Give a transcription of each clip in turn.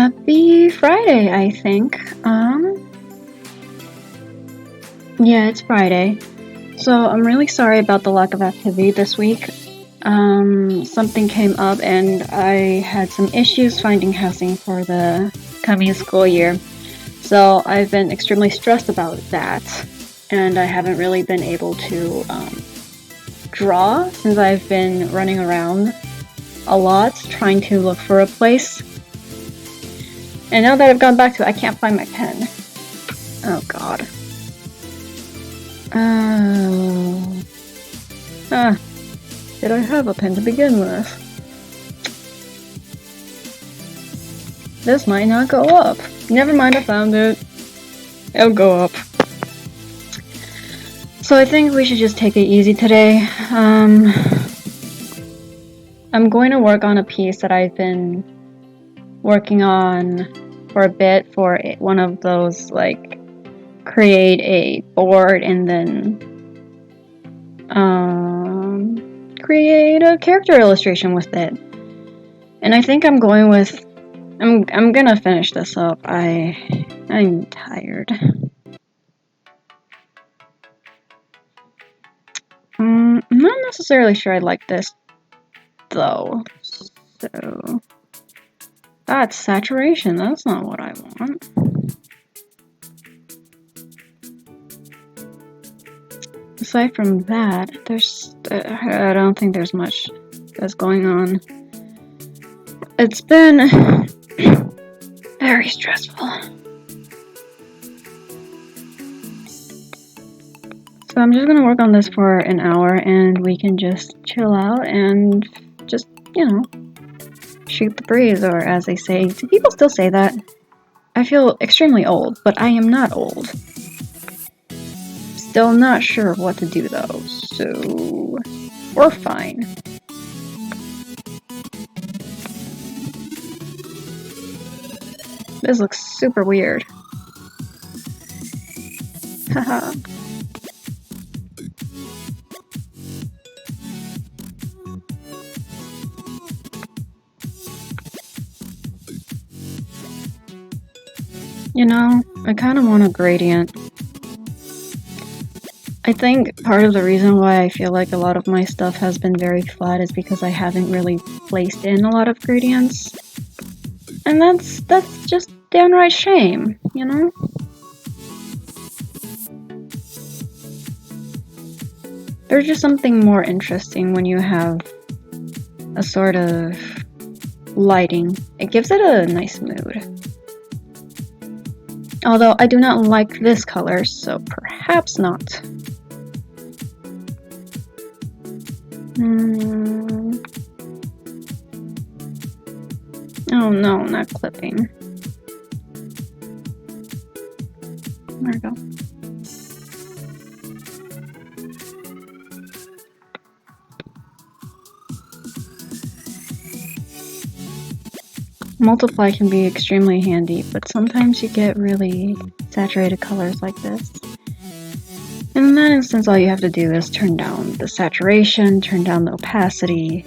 Happy Friday, I think. Yeah, it's Friday. So I'm really sorry about the lack of activity this week. Something came up and I had some issues finding housing for the coming school year. So I've been extremely stressed about that, and I haven't really been able to draw since I've been running around a lot trying to look for a place. And now that I've gone back to it, I can't find my pen. Oh god. Did I have a pen to begin with? This might not go up. Never mind, I found it. It'll go up. So I think we should just take it easy today. I'm going to work on a piece that I've been working on for a bit for one of those, like, create a board and then create a character illustration with it. And I think I'm going with I'm gonna finish this up. I'm tired. I'm not necessarily sure I like this though. So that's saturation. That's not what I want. Aside from that, I don't think there's much that's going on. It's been very stressful. So I'm just gonna work on this for an hour and we can just chill out and just, shoot the breeze, or as they say. Do people still say that? I feel extremely old, but I am not old. Still not sure what to do though, so we're fine. This looks super weird. Haha. I kind of want a gradient. I think part of the reason why I feel like a lot of my stuff has been very flat is because I haven't really placed in a lot of gradients. And that's just downright shame, There's just something more interesting when you have a sort of lighting. It gives it a nice mood. Although I do not like this color, so perhaps not. Oh no, not clipping. There we go. Multiply can be extremely handy, but sometimes you get really saturated colors like this. And in that instance, all you have to do is turn down the saturation, turn down the opacity.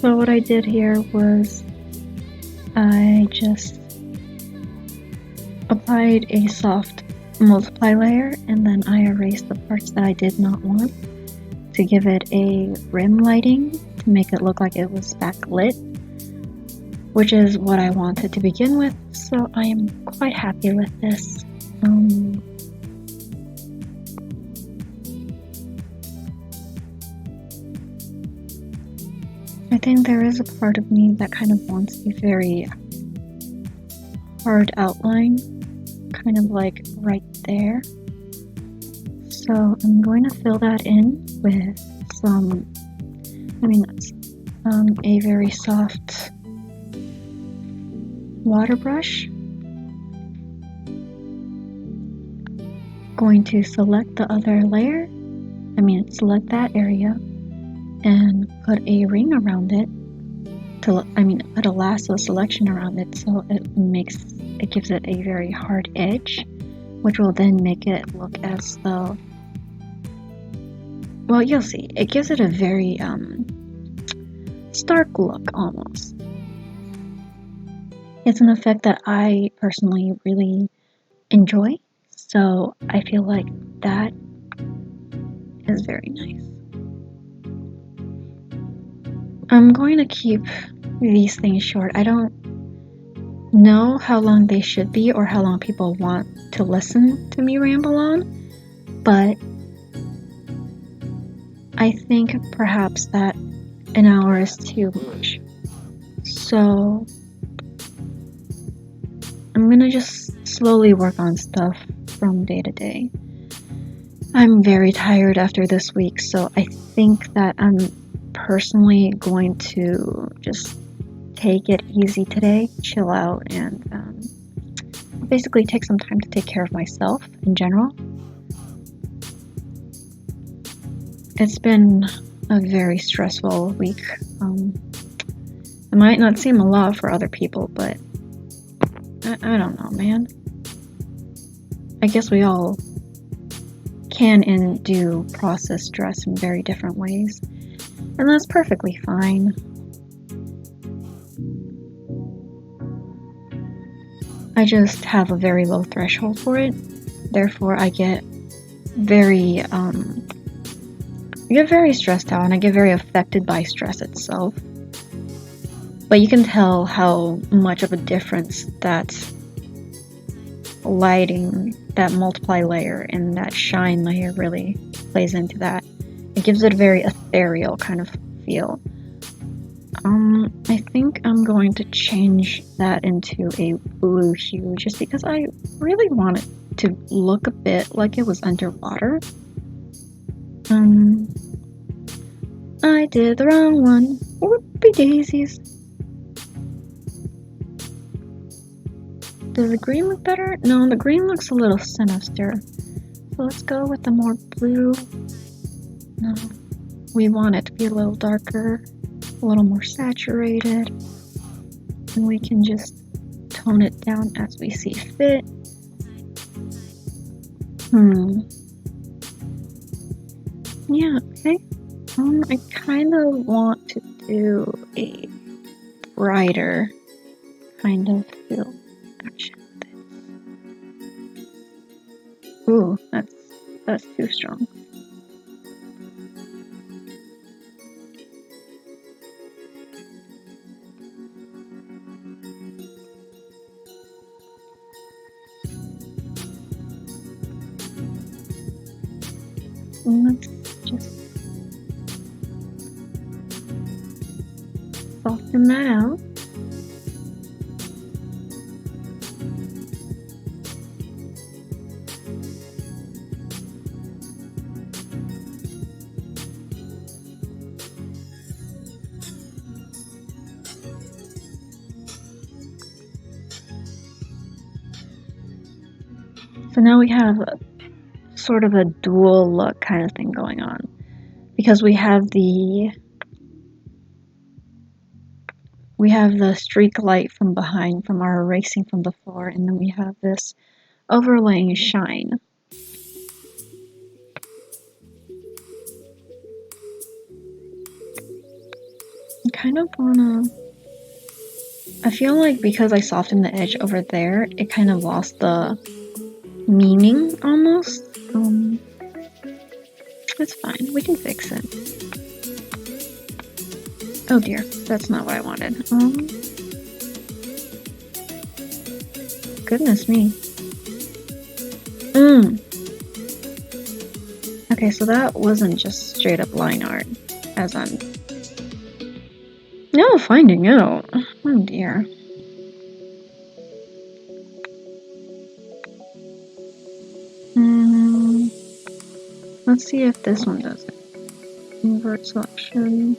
So what I did here was I just applied a soft multiply layer, and then I erased the parts that I did not want to give it a rim lighting to make it look like it was backlit, which is what I wanted to begin with, so I am quite happy with this. I think there is a part of me that kind of wants a very hard outline, kind of like right there. So I'm going to fill that in with a very soft water brush. Going to select the other layer, select that area, and put a ring around it. Put a lasso selection around it so it gives it a very hard edge, which will then make it look as though, well, you'll see, it gives it a very stark look almost. It's an effect that I personally really enjoy, so I feel like that is very nice. I'm going to keep these things short. I don't know how long they should be or how long people want to listen to me ramble on, but I think perhaps that an hour is too much. So I'm gonna just slowly work on stuff from day to day. I'm very tired after this week, so I think that I'm personally going to just take it easy today, chill out, and basically take some time to take care of myself in general. It's been a very stressful week. It might not seem a lot for other people, but I don't know, man. I guess we all can and do process stress in very different ways, and that's perfectly fine. I just have a very low threshold for it, therefore I get very stressed out, and I get very affected by stress itself. But you can tell how much of a difference that lighting, that multiply layer, and that shine layer really plays into that. It gives it a very ethereal kind of feel. I think I'm going to change that into a blue hue just because I really want it to look a bit like it was underwater. I did the wrong one. Whoopie daisies. Does the green look better? No, the green looks a little sinister. So let's go with the more blue. No, we want it to be a little darker, a little more saturated. And we can just tone it down as we see fit. Yeah, okay. I kind of want to do a brighter kind of feel action with it. Ooh, that's too strong. Let's just soften that out. So now we have sort of a dual look kind of thing going on, because we have the streak light from behind from our erasing from before, and then we have this overlaying shine. kind of wanna... I feel like because I softened the edge over there, it kind of lost the meaning almost. It's fine. We can fix it. Oh dear, that's not what I wanted. Goodness me. Okay, so that wasn't just straight up line art, as I'm now finding out. Oh dear. Let's see if this one does it. Invert selection.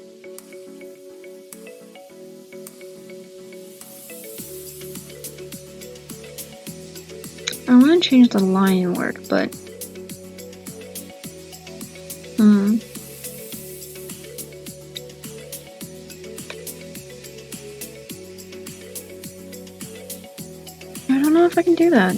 I want to change the line word, but I don't know if I can do that.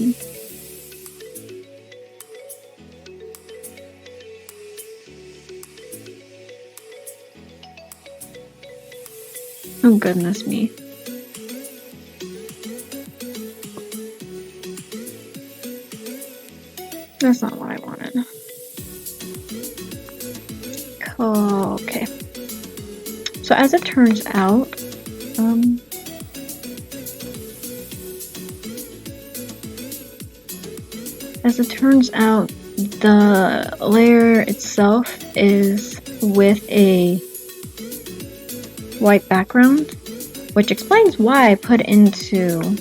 Oh goodness me. That's not what I wanted. Okay. So as it turns out, the layer itself is with a white background, which explains why I put into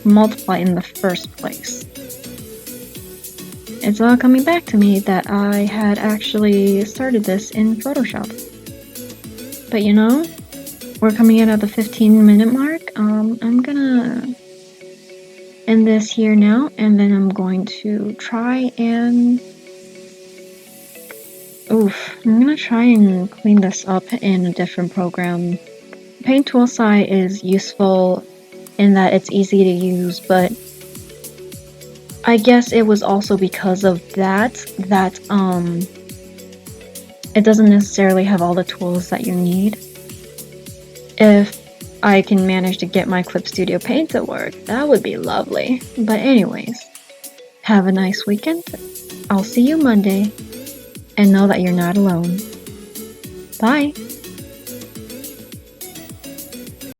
multiply in the first place. It's all coming back to me that I had actually started this in Photoshop. But you know, we're coming in at the 15-minute mark. I'm gonna end this here now, and then I'm going to try and clean this up in a different program. Paint Toolsci is useful in that it's easy to use, but I guess it was also because of that it doesn't necessarily have all the tools that you need. If I can manage to get my Clip Studio Paint to work, that would be lovely. But anyways, have a nice weekend. I'll see you Monday, and know that you're not alone. Bye!